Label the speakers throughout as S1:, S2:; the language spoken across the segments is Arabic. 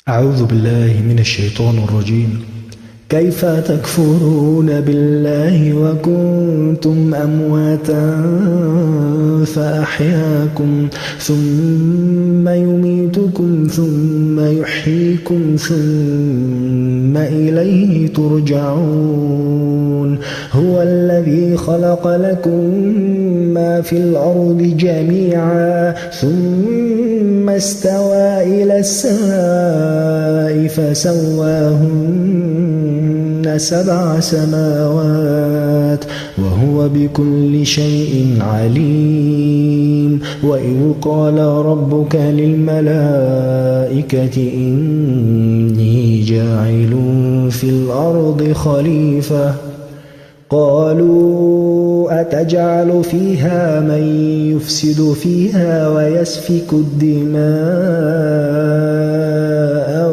S1: أعوذ بالله من الشيطان الرجيم. كيف تكفرون بالله وكنتم أمواتا فأحياكم ثم يميتكم ثم يحييكم ثم إليه ترجعون. هو الذي خلق لكم ما في الأرض جميعا ثم استوى إلى السماء فسواهن 7 سماوات وهو بكل شيء عليم. وإذ قال ربك للملائكة إني جاعل في الأرض خليفة قالوا أتجعل فيها من يفسد فيها ويسفك الدماء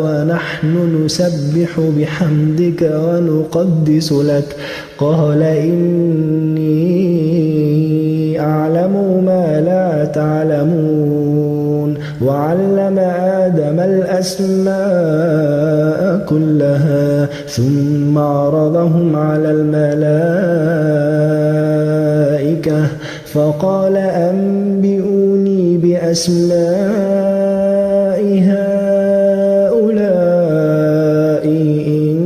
S1: ونحن نسبح بحمدك ونقدس لك قال إني أعلم ما لا تعلمون. وعلم آدم الأسماء كلها ثم عرضهم على الملائكة فقال أنبئوني بأسماء هؤلاء إن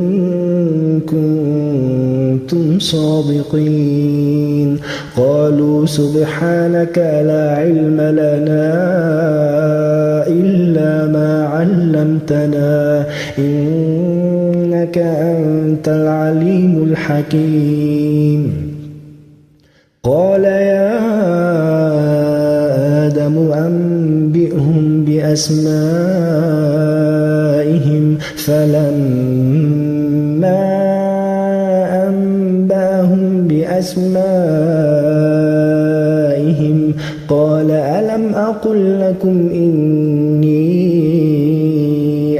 S1: كنتم صادقين. قالوا سبحانك لا علم لنا إلا ما علمتنا إنك أنت العليم الحكيم. قال يا آدم أنبئهم بأسمائهم فلما أنبأهم بأسمائهم قال ألم أقل لكم إني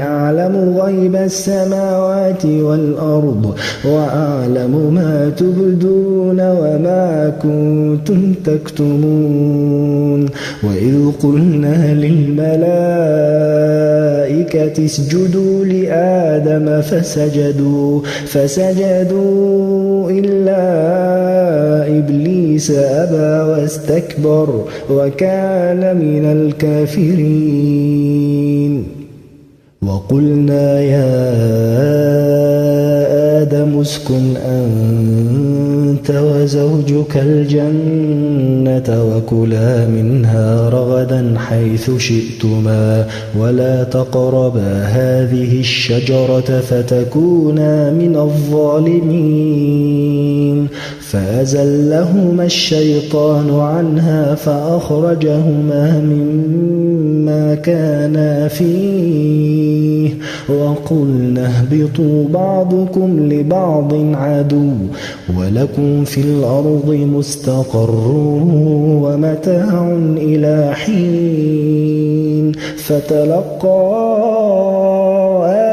S1: أعلم غيب السماوات والأرض وأعلم ما تبدون وما كنتم تكتمون. وإذ قلنا للملائكة اسجدوا لآدم فسجدوا إلا إبليس أبى واستكبر وكان من الكافرين. وقلنا يا آدم اسكن أنت وزوجك الجنة وكلا منها رغدا حيث شئتما ولا تقربا هذه الشجرة فتكونا من الظالمين. فأزلهما الشيطان عنها فأخرجهما مما كانا فيه وقلنا اهبطوا بعضكم لبعض عدو ولكم في الأرض مستقر ومتاع إلى حين. فتلقى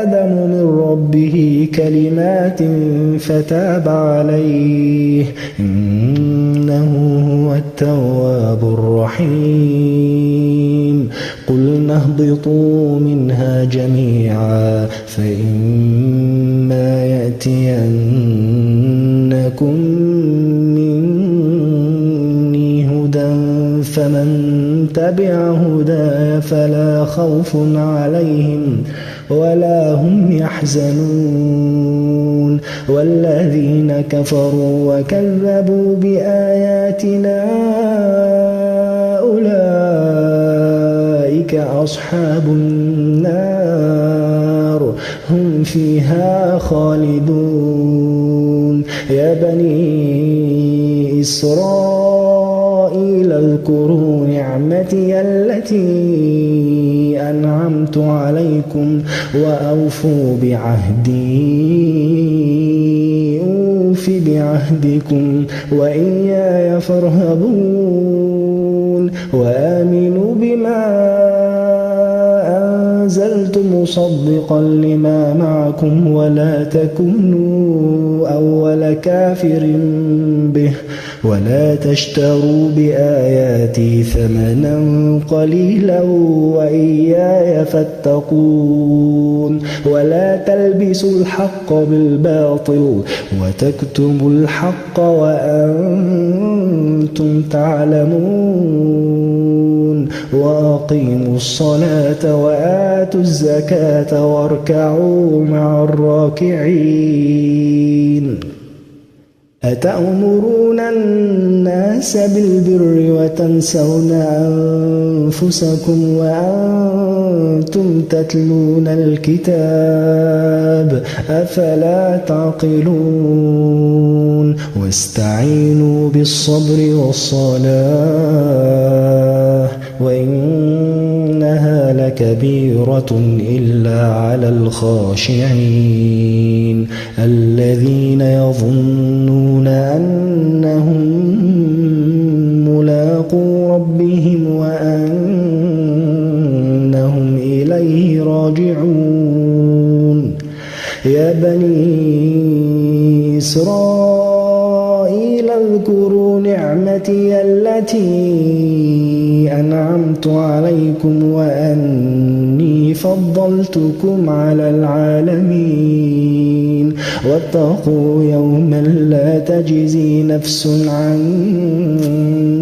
S1: آدم من ربه كلمات فتاب عليه إنه هو التواب الرحيم. قلنا اهبطوا منها جميعا فإما يأتينكم مني هدى فمن تبع هداي فلا خوف عليهم ولا هم يحزنون. والذين كفروا وكذبوا بآياتنا أولئك أصحاب النار هم فيها خالدون. يا بني إسرائيل اذكروا نعمتي التي أنعمت عليكم وأوفوا بعهدي أوف بعهدكم وإياي فارهبون. وآمنوا بما أنزلت مصدقا لما معكم ولا تكونوا أول كافر به ولا تشتروا بآياتي ثمنا قليلا وإياي فاتقون ولا تلبسوا الحق بالباطل وتكتموا الحق وأنتم تعلمون وأقيموا الصلاة وآتوا الزكاة واركعوا مع الراكعين أتأمرون الناس بالبر وتنسون أنفسكم وأنتم تتلون الكتاب أفلا تعقلون واستعينوا بالصبر والصلاة وإنها لكبيرة إلا على الخاشعين الذين يظنون أنهم ملاقو ربهم وأنهم إليه راجعون يا بني إسرائيل اذكروا نعمتي التي أنعمت عليكم وأني فضلتكم على العالمين واتقوا يوما لا تجزي نفس عن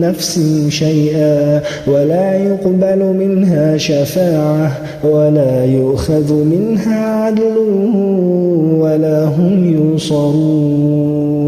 S1: نفس شيئا ولا يقبل منها شفاعة ولا يؤخذ منها عدل ولا هم ينصرون.